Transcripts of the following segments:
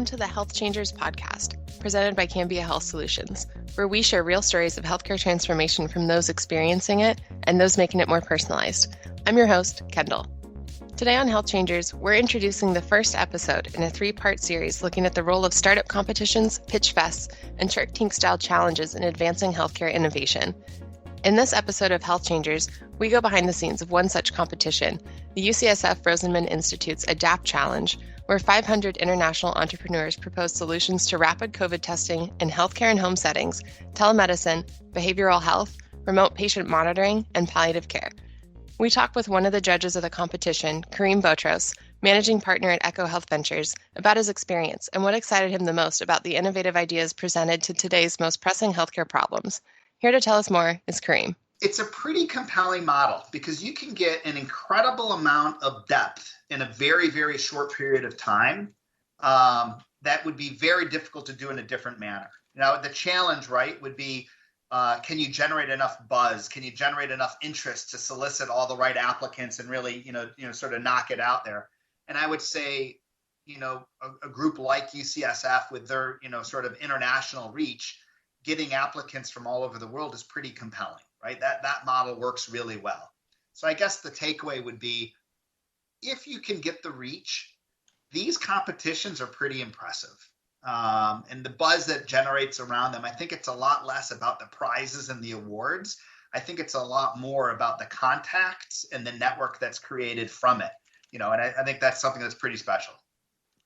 to the HealthChangers podcast, presented by Cambia Health Solutions, where we share real stories of healthcare transformation from those experiencing it and those making it more personalized. I'm your host, Kendall. Today on HealthChangers, we're introducing the first episode in a 3-part series looking at the role of startup competitions, pitch fests, and Shark Tank-style challenges in advancing healthcare innovation. In this episode of HealthChangers, we go behind the scenes of one such competition, the UCSF Rosenman Institute's ADAPT Challenge, where 500 international entrepreneurs propose solutions to rapid COVID testing in healthcare and home settings, telemedicine, behavioral health, remote patient monitoring, and palliative care. We talk with one of the judges of the competition, Karim Botros, managing partner at Echo Health Ventures, about his experience and what excited him the most about the innovative ideas presented to today's most pressing healthcare problems. Here to tell us more is Karim. It's a pretty compelling model because you can get an incredible amount of depth in a very, very short period of time that would be very difficult to do in a different manner. Now, the challenge, right, would be can you generate enough buzz? Can you generate enough interest to solicit all the right applicants and really, sort of knock it out there? And I would say, a group like UCSF with their, sort of international reach, getting applicants from all over the world is pretty compelling, right? That model works really well. So I guess the takeaway would be, if you can get the reach, these competitions are pretty impressive. And the buzz that generates around them, I think it's a lot less about the prizes and the awards. I think it's a lot more about the contacts and the network that's created from it. And I think that's something that's pretty special.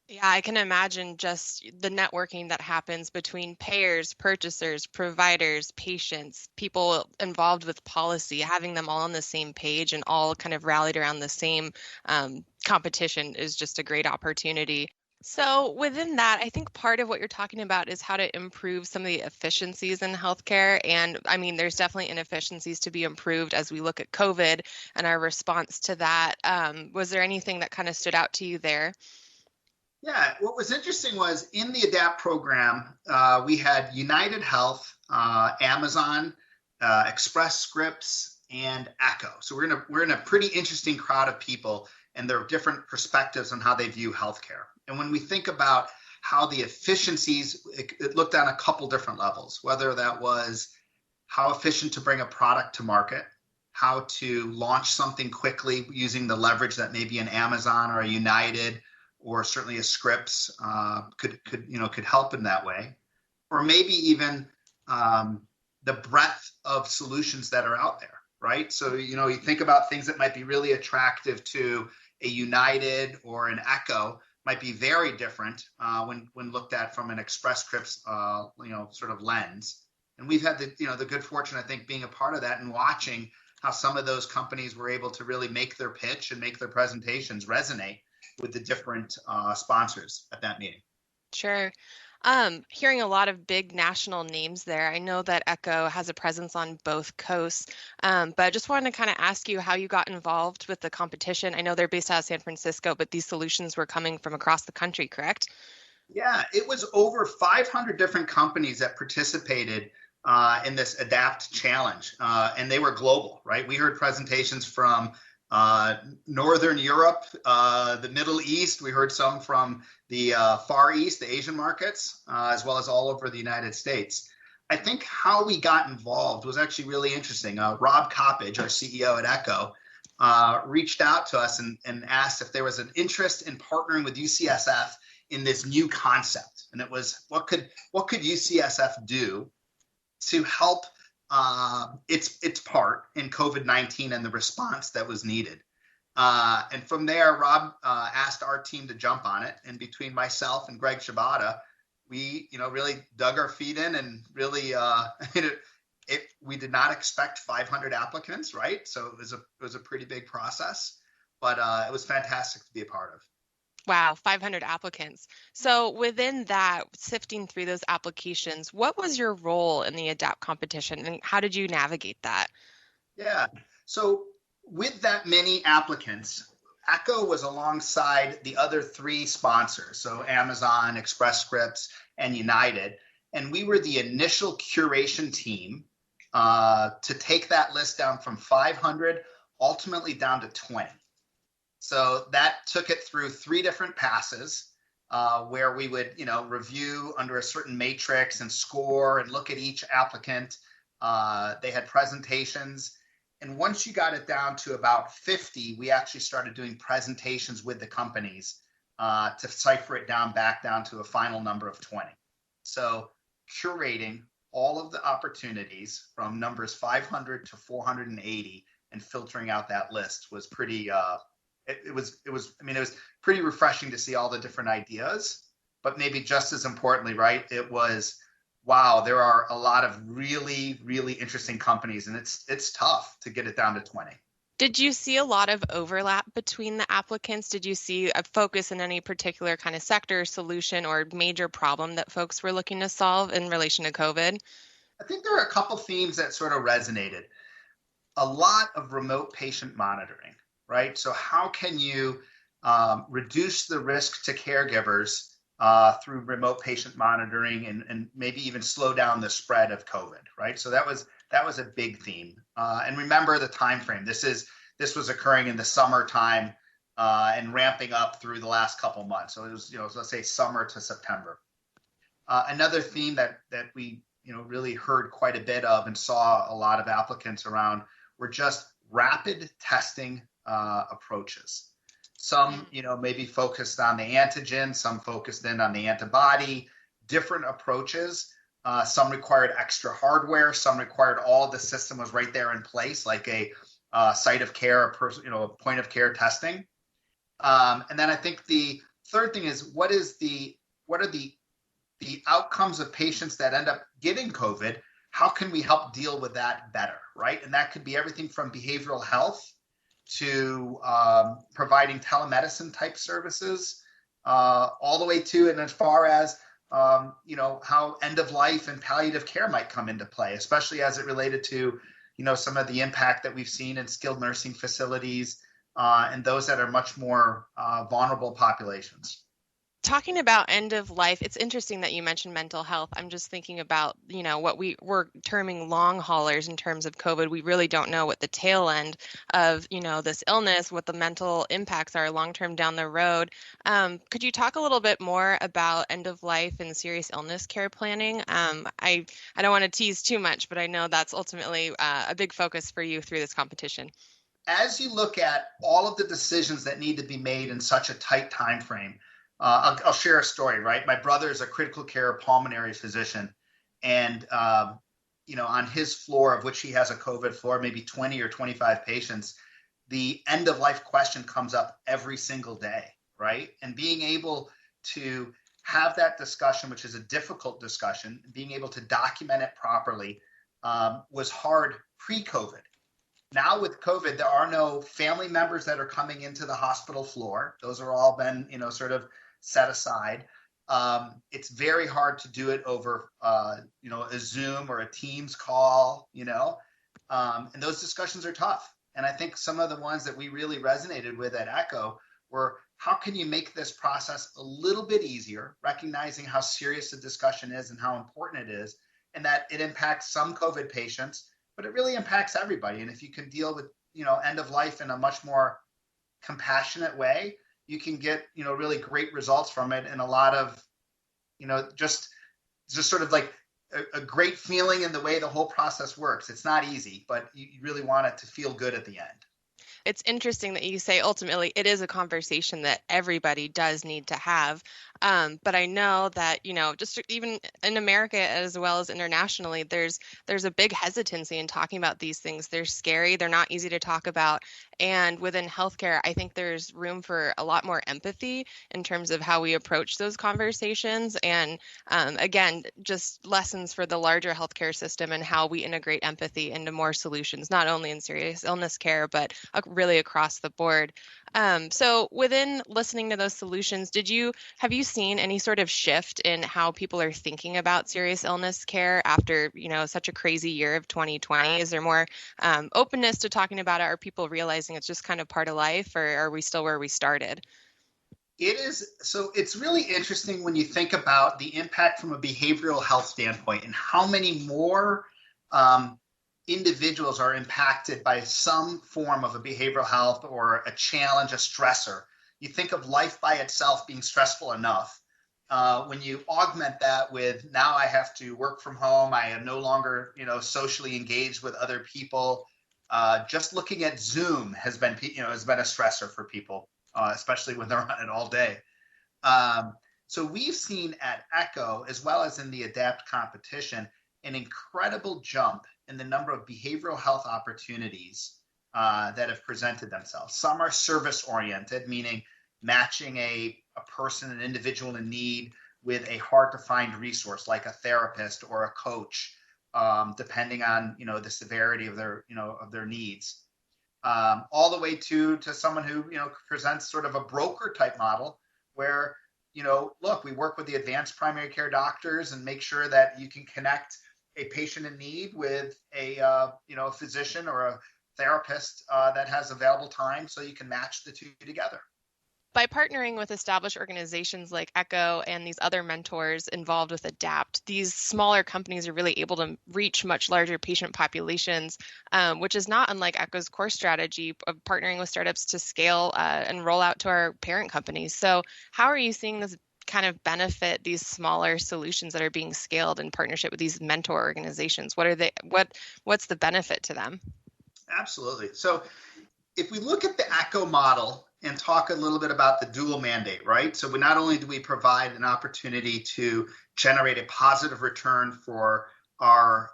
Yeah, I can imagine just the networking that happens between payers, purchasers, providers, patients, people involved with policy, having them all on the same page and all kind of rallied around the same competition is just a great opportunity. So within that, I think part of what you're talking about is how to improve some of the efficiencies in healthcare. And I mean, there's definitely inefficiencies to be improved as we look at COVID and our response to that. Was there anything that kind of stood out to you there? Yeah, what was interesting was in the ADAPT program, we had United Health, Amazon, Express Scripts, and Echo. So we're in a pretty interesting crowd of people, and there are different perspectives on how they view healthcare. And when we think about how the efficiencies, it looked on a couple different levels, whether that was how efficient to bring a product to market, how to launch something quickly using the leverage that maybe an Amazon or a United or certainly a Scripps could help in that way, or maybe even the breadth of solutions that are out there, right? So you think about things that might be really attractive to a United or an Echo might be very different when looked at from an Express Scripts sort of lens. And we've had the good fortune, I think, being a part of that and watching how some of those companies were able to really make their pitch and make their presentations resonate with the different sponsors at that meeting. Sure. Hearing a lot of big national names there. I know that Echo has a presence on both coasts, but I just wanted to kind of ask you how you got involved with the competition. I know they're based out of San Francisco, but these solutions were coming from across the country, correct? Yeah, it was over 500 different companies that participated in this ADAPT challenge, and they were global, right? We heard presentations from Northern Europe, the Middle East. We heard some from the Far East, the Asian markets, as well as all over the United States. I think how we got involved was actually really interesting. Rob Coppage, our CEO at Echo, reached out to us and asked if there was an interest in partnering with UCSF in this new concept. And it was, what could UCSF do to help its part in COVID-19 and the response that was needed. And from there, Rob asked our team to jump on it. And between myself and Greg Shibata, we, really dug our feet in and really, we did not expect 500 applicants, right? So it was a pretty big process, but it was fantastic to be a part of. Wow, 500 applicants. So within that, sifting through those applications, what was your role in the ADAPT competition and how did you navigate that? Yeah, so with that many applicants, Echo was alongside the other 3 sponsors, so Amazon, Express Scripts, and United. And we were the initial curation team to take that list down from 500, ultimately down to 20. So that took it through 3 different passes. where we would, review under a certain matrix and score and look at each applicant. They had presentations. And once you got it down to about 50, we actually started doing presentations with the companies to cipher it back down to a final number of 20. So curating all of the opportunities from numbers 500 to 480 and filtering out that list was pretty, it was pretty refreshing to see all the different ideas, but maybe just as importantly, right, it was, wow, there are a lot of really, really interesting companies, and it's tough to get it down to 20. Did you see a lot of overlap between the applicants? Did you see a focus in any particular kind of sector, solution, or major problem that folks were looking to solve in relation to COVID? I think there are a couple themes that sort of resonated. A lot of remote patient monitoring, right? So how can you reduce the risk to caregivers through remote patient monitoring and maybe even slow down the spread of COVID, right? So that was a big theme. And remember the time frame. This was occurring in the summertime and ramping up through the last couple months. So it was, let's say summer to September. Another theme that we really heard quite a bit of and saw a lot of applicants around were just rapid testing approaches. Some, maybe focused on the antigen, some focused in on the antibody, different approaches. Some required extra hardware, some required all of the system was right there in place, like a site of care, a point of care testing. And then I think the third thing is what are the outcomes of patients that end up getting COVID? How can we help deal with that better, right? And that could be everything from behavioral health to providing telemedicine type services, all the way to and as far as how end of life and palliative care might come into play, especially as it related to some of the impact that we've seen in skilled nursing facilities and those that are much more vulnerable populations. Talking about end of life, it's interesting that you mentioned mental health. I'm just thinking about, what we're terming long haulers in terms of COVID. We really don't know what the tail end of, this illness, what the mental impacts are long-term down the road. Could you talk a little bit more about end of life and serious illness care planning? I don't want to tease too much, but I know that's ultimately a big focus for you through this competition. As you look at all of the decisions that need to be made in such a tight time frame, I'll share a story, right? My brother is a critical care pulmonary physician, and on his floor, of which he has a COVID floor, maybe 20 or 25 patients, the end of life question comes up every single day, right? And being able to have that discussion, which is a difficult discussion, being able to document it properly was hard pre-COVID. Now with COVID, there are no family members that are coming into the hospital floor. Those are all been, sort of set aside. It's very hard to do it over, a Zoom or a Teams call, and those discussions are tough. And I think some of the ones that we really resonated with at ECHO were, how can you make this process a little bit easier, recognizing how serious the discussion is and how important it is, and that it impacts some COVID patients, but it really impacts everybody. And if you can deal with, end of life in a much more compassionate way, you can get, really great results from it, and a lot of, just sort of like a great feeling in the way the whole process works. It's not easy, but you really want it to feel good at the end. It's interesting that you say ultimately it is a conversation that everybody does need to have. But I know that, just even in America as well as internationally, there's a big hesitancy in talking about these things. They're scary. They're not easy to talk about. And within healthcare, I think there's room for a lot more empathy in terms of how we approach those conversations. And again, just lessons for the larger healthcare system and how we integrate empathy into more solutions, not only in serious illness care, but really across the board. So within listening to those solutions, have you seen any sort of shift in how people are thinking about serious illness care after, such a crazy year of 2020? Is there more openness to talking about it? Are people realizing it's just kind of part of life, or are we still where we started? It is. So it's really interesting when you think about the impact from a behavioral health standpoint and how many more individuals are impacted by some form of a behavioral health or a challenge, a stressor. You think of life by itself being stressful enough, when you augment that with now I have to work from home, I am no longer, socially engaged with other people. Just looking at Zoom has been a stressor for people, especially when they're on it all day. So we've seen at Echo, as well as in the ADAPT competition, an incredible jump in the number of behavioral health opportunities that have presented themselves. Some are service oriented, meaning matching a person, an individual in need with a hard to find resource like a therapist or a coach, depending on, the severity of their needs. All the way to someone who, presents sort of a broker type model where, look, we work with the advanced primary care doctors and make sure that you can connect a patient in need with a physician or a therapist that has available time so you can match the two together. By partnering with established organizations like ECHO and these other mentors involved with ADAPT, these smaller companies are really able to reach much larger patient populations, which is not unlike ECHO's core strategy of partnering with startups to scale and roll out to our parent companies. So how are you seeing this kind of benefit these smaller solutions that are being scaled in partnership with these mentor organizations? What's the benefit to them? Absolutely. So if we look at the ECHO model and talk a little bit about the dual mandate, right? So not only do we provide an opportunity to generate a positive return for our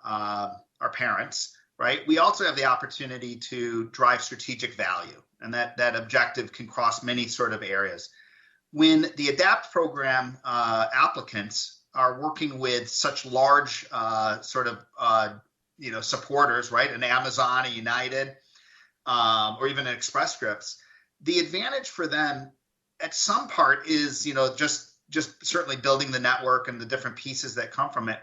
parents, right? We also have the opportunity to drive strategic value, and that objective can cross many sort of areas. When the ADAPT program applicants are working with such large supporters, right? An Amazon, a United, or even an Express Scripts, the advantage for them at some part is, just certainly building the network and the different pieces that come from it,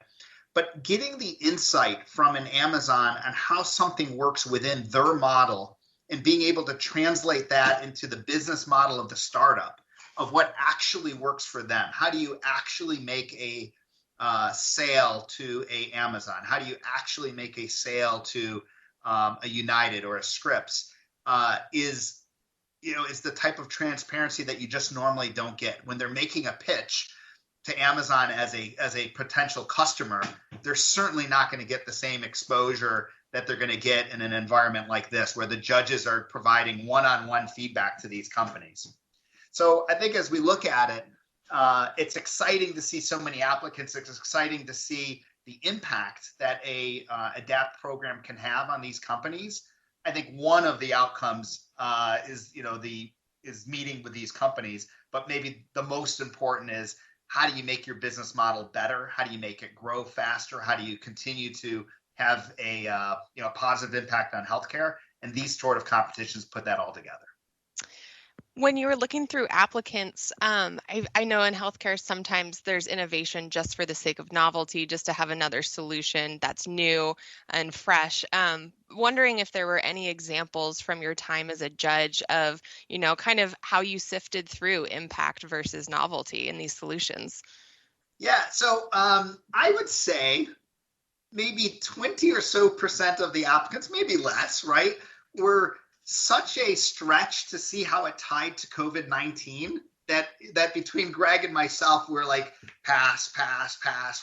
but getting the insight from an Amazon on how something works within their model and being able to translate that into the business model of the startup of what actually works for them. How do you actually make a sale to a Amazon? How do you actually make a sale to a United or a Scripps? Is the type of transparency that you just normally don't get when they're making a pitch to Amazon as a potential customer. They're certainly not going to get the same exposure that they're going to get in an environment like this, where the judges are providing one-on-one feedback to these companies. So I think as we look at it, it's exciting to see so many applicants. It's exciting to see the impact that a ADAPT program can have on these companies. I think one of the outcomes is meeting with these companies, but maybe the most important is how do you make your business model better? How do you make it grow faster? How do you continue to have a positive impact on healthcare? And these sort of competitions put that all together. When you were looking through applicants, I know in healthcare sometimes there's innovation just for the sake of novelty, just to have another solution that's new and fresh. Wondering if there were any examples from your time as a judge of, kind of how you sifted through impact versus novelty in these solutions. Yeah, so I would say maybe 20 or so % of the applicants, maybe less, right, were such a stretch to see how it tied to COVID-19 that between Greg and myself, we're like, pass,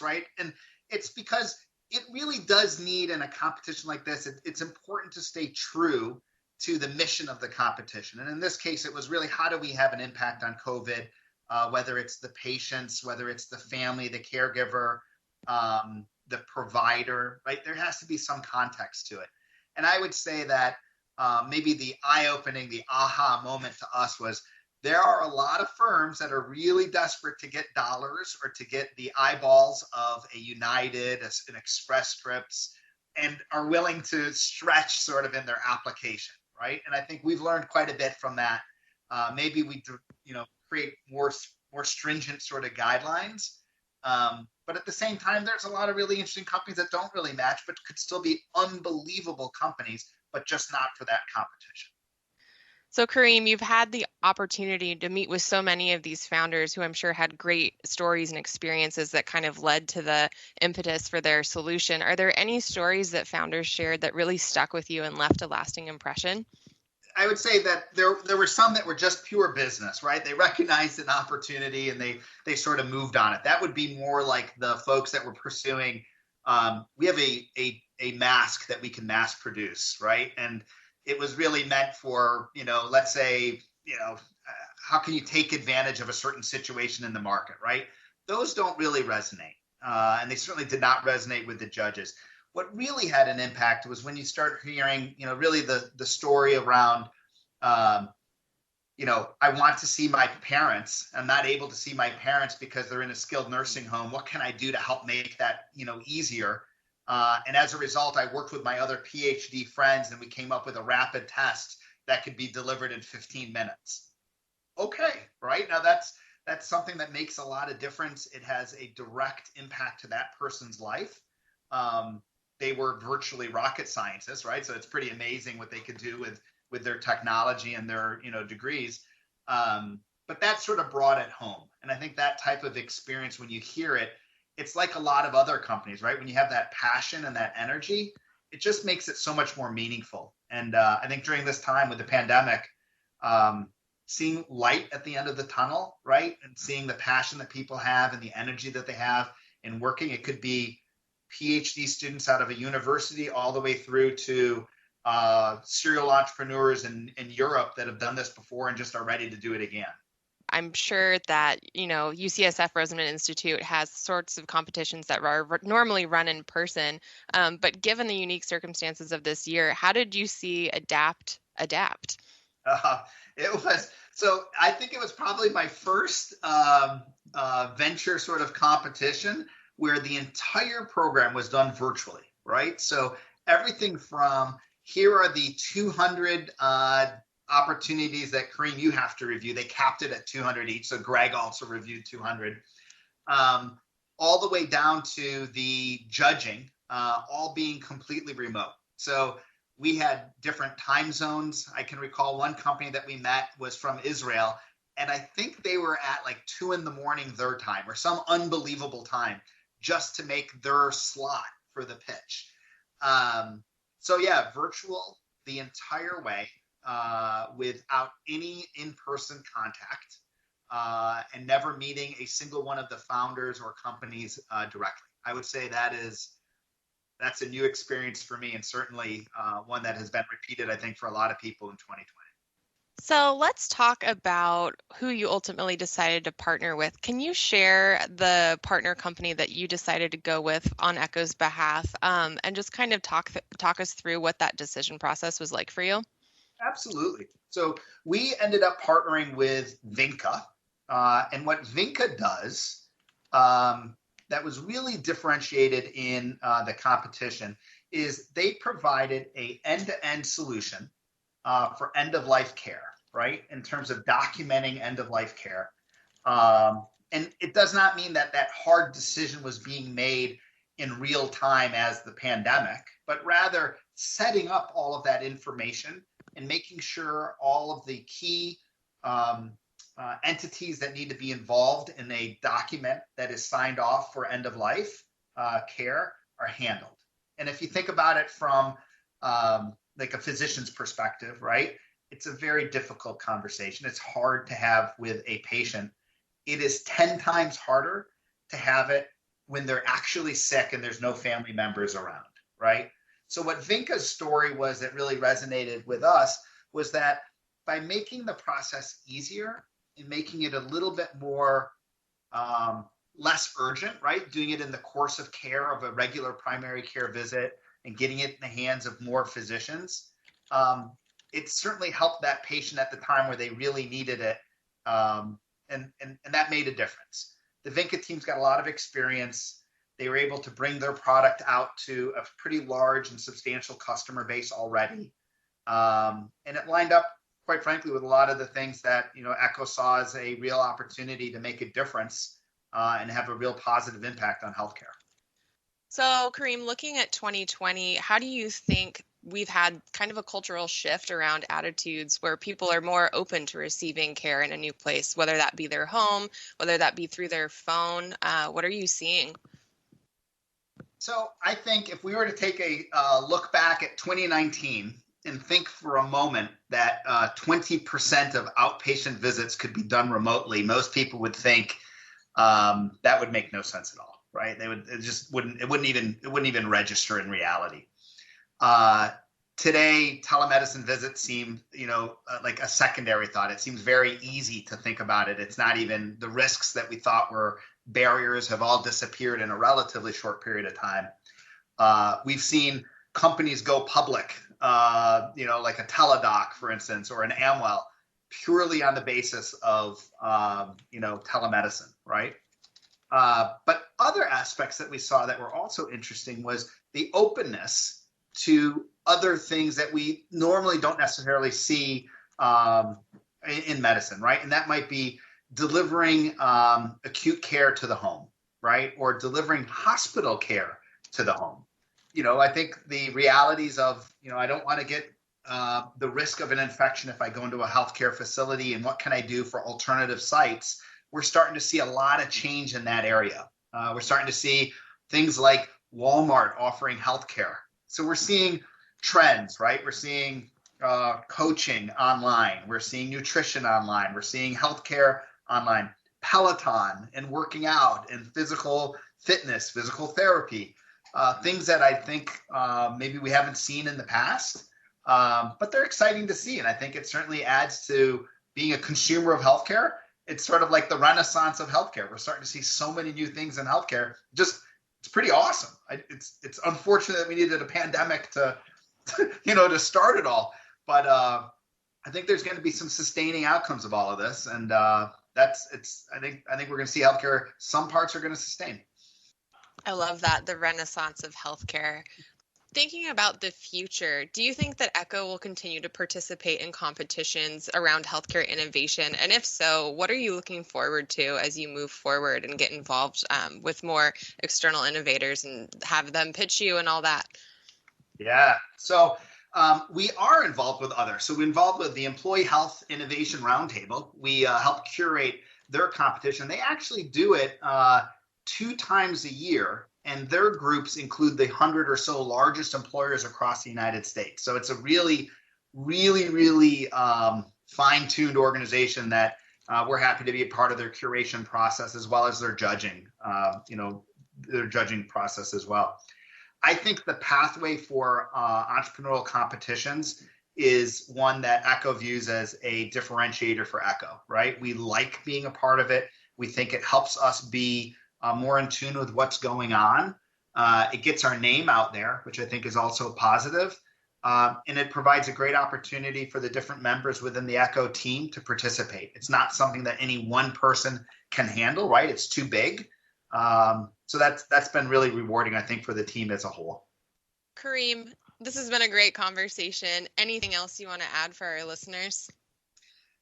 right? And it's because it really does need, in a competition like this, it's important to stay true to the mission of the competition. And in this case, it was really, how do we have an impact on COVID, whether it's the patients, whether it's the family, the caregiver, the provider, right? There has to be some context to it. And I would say that maybe the eye-opening, the aha moment to us was there are a lot of firms that are really desperate to get dollars or to get the eyeballs of a United, an Express Scripts, and are willing to stretch sort of in their application, right? And I think we've learned quite a bit from that. Maybe we, create more stringent sort of guidelines. But at the same time, there's a lot of really interesting companies that don't really match, but could still be unbelievable companies, but just not for that competition. So Karim, you've had the opportunity to meet with so many of these founders who I'm sure had great stories and experiences that kind of led to the impetus for their solution. Are there any stories that founders shared that really stuck with you and left a lasting impression? I would say that there were some that were just pure business, right? They recognized an opportunity and they sort of moved on it. That would be more like the folks that were pursuing. We have a mask that we can mass produce, right? And it was really meant for, let's say, how can you take advantage of a certain situation in the market, right? Those don't really resonate, and they certainly did not resonate with the judges. What really had an impact was when you start hearing, really the story around, I want to see my parents. I'm not able to see my parents because they're in a skilled nursing home. What can I do to help make that, easier? And as a result, I worked with my other PhD friends and we came up with a rapid test that could be delivered in 15 minutes. Okay, right? Now that's something that makes a lot of difference. It has a direct impact to that person's life. They were virtually rocket scientists, right? So it's pretty amazing what they could do with their technology and their, degrees. But that sort of brought it home. And I think that type of experience, when you hear it, it's like a lot of other companies, right? When you have that passion and that energy, it just makes it so much more meaningful. And I think during this time with the pandemic, seeing light at the end of the tunnel, right? And seeing the passion that people have and the energy that they have in working, it could be PhD students out of a university all the way through to serial entrepreneurs in Europe that have done this before and just are ready to do it again. I'm sure that, UCSF Rosenman Institute has sorts of competitions that are normally run in person. But given the unique circumstances of this year, how did you see adapt? I think it was probably my first venture sort of competition where the entire program was done virtually, right? So everything from here are the 200 opportunities that Karim, you have to review. They capped it at 200 each. So Greg also reviewed 200, all the way down to the judging, all being completely remote. So we had different time zones. I can recall one company that we met was from Israel, and I think they were at like 2 a.m. their time or some unbelievable time just to make their slot for the pitch. So yeah, virtual the entire way, without any in-person contact, and never meeting a single one of the founders or companies directly. I would say that's a new experience for me, and certainly one that has been repeated, I think, for a lot of people in 2020. So let's talk about who you ultimately decided to partner with. Can you share the partner company that you decided to go with on Echo's behalf, and just kind of talk us through what that decision process was like for you? Absolutely. So we ended up partnering with Vinca, and what Vinca does that was really differentiated in the competition is they provided a end-to-end solution for end-of-life care, right? In terms of documenting end-of-life care. And it does not mean that hard decision was being made in real time as the pandemic, but rather setting up all of that information and making sure all of the key entities that need to be involved in a document that is signed off for end-of-life care are handled. And if you think about it from like a physician's perspective, right? It's a very difficult conversation. It's hard to have with a patient. It is 10 times harder to have it when they're actually sick and there's no family members around, right? So what Vinca's story was that really resonated with us was that by making the process easier and making it a little bit more less urgent, right? Doing it in the course of care of a regular primary care visit and getting it in the hands of more physicians, it certainly helped that patient at the time where they really needed it, and that made a difference. The Vinca team's got a lot of experience. They were able to bring their product out to a pretty large and substantial customer base already, and it lined up, quite frankly, with a lot of the things that Echo saw as a real opportunity to make a difference and have a real positive impact on healthcare. So, Karim, looking at 2020, how do you think we've had kind of a cultural shift around attitudes where people are more open to receiving care in a new place, whether that be their home, whether that be through their phone? What are you seeing? So I think if we were to take a look back at 2019 and think for a moment that 20% of outpatient visits could be done remotely, most people would think that would make no sense at all, right? It wouldn't even register in reality. Today, telemedicine visits seem, like a secondary thought. It seems very easy to think about it. It's not even the risks that we thought were barriers have all disappeared in a relatively short period of time. We've seen companies go public, like a Teladoc, for instance, or an Amwell, purely on the basis of, telemedicine, right? But other aspects that we saw that were also interesting was the openness to other things that we normally don't necessarily see in medicine, right? And that might be delivering acute care to the home, right? Or delivering hospital care to the home. I think the realities of, I don't want to get the risk of an infection if I go into a healthcare facility, and what can I do for alternative sites? We're starting to see a lot of change in that area. We're starting to see things like Walmart offering healthcare. So we're seeing trends, right? We're seeing coaching online. We're seeing nutrition online. We're seeing healthcare online, Peloton and working out and physical fitness, physical therapy, things that I think maybe we haven't seen in the past, but they're exciting to see. And I think it certainly adds to being a consumer of healthcare. It's sort of like the renaissance of healthcare. We're starting to see so many new things in healthcare. It's pretty awesome. It's unfortunate that we needed a pandemic to start it all. But I think there's going to be some sustaining outcomes of all of this, and I think we're going to see healthcare. Some parts are going to sustain. I love that, the renaissance of healthcare. Thinking about the future, do you think that ECHO will continue to participate in competitions around healthcare innovation? And if so, what are you looking forward to as you move forward and get involved with more external innovators and have them pitch you and all that? Yeah, so we are involved with others. So we're involved with the Employee Health Innovation Roundtable. We help curate their competition. They actually do it 2 times a year. And their groups include the 100 or so largest employers across the United States. So it's a really, really, really fine-tuned organization that we're happy to be a part of their curation process, as well as their judging, their judging process as well. I think the pathway for entrepreneurial competitions is one that ECHO views as a differentiator for ECHO, right? We like being a part of it. We think it helps us be more in tune with what's going on. It gets our name out there, which I think is also positive. And it provides a great opportunity for the different members within the ECHO team to participate. It's not something that any one person can handle, right? It's too big. So that's been really rewarding, I think, for the team as a whole. Karim, this has been a great conversation. Anything else you want to add for our listeners?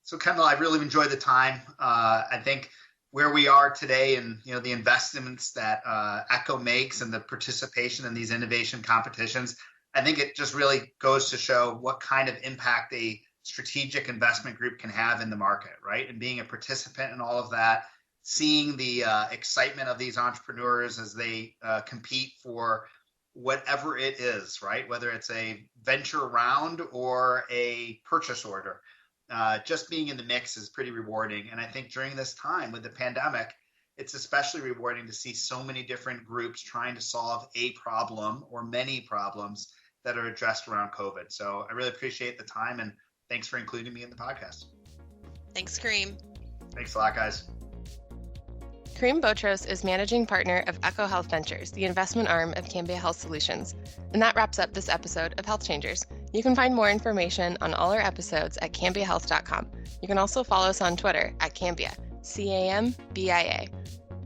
So Kendall, I really enjoyed the time. I think where we are today and the investments that ECHO makes and the participation in these innovation competitions, I think it just really goes to show what kind of impact a strategic investment group can have in the market, right? And being a participant in all of that, seeing the excitement of these entrepreneurs as they compete for whatever it is, right? Whether it's a venture round or a purchase order. Just being in the mix is pretty rewarding. And I think during this time with the pandemic, it's especially rewarding to see so many different groups trying to solve a problem or many problems that are addressed around COVID. So I really appreciate the time, and thanks for including me in the podcast. Thanks, Karim. Thanks a lot, guys. Karim Botros is managing partner of ECHO Health Ventures, the investment arm of Cambia Health Solutions. And that wraps up this episode of HealthChangers. You can find more information on all our episodes at cambiahealth.com. You can also follow us on Twitter at Cambia, CAMBIA.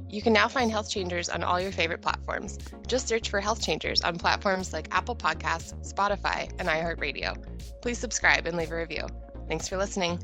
You can now find HealthChangers on all your favorite platforms. Just search for HealthChangers on platforms like Apple Podcasts, Spotify, and iHeartRadio. Please subscribe and leave a review. Thanks for listening.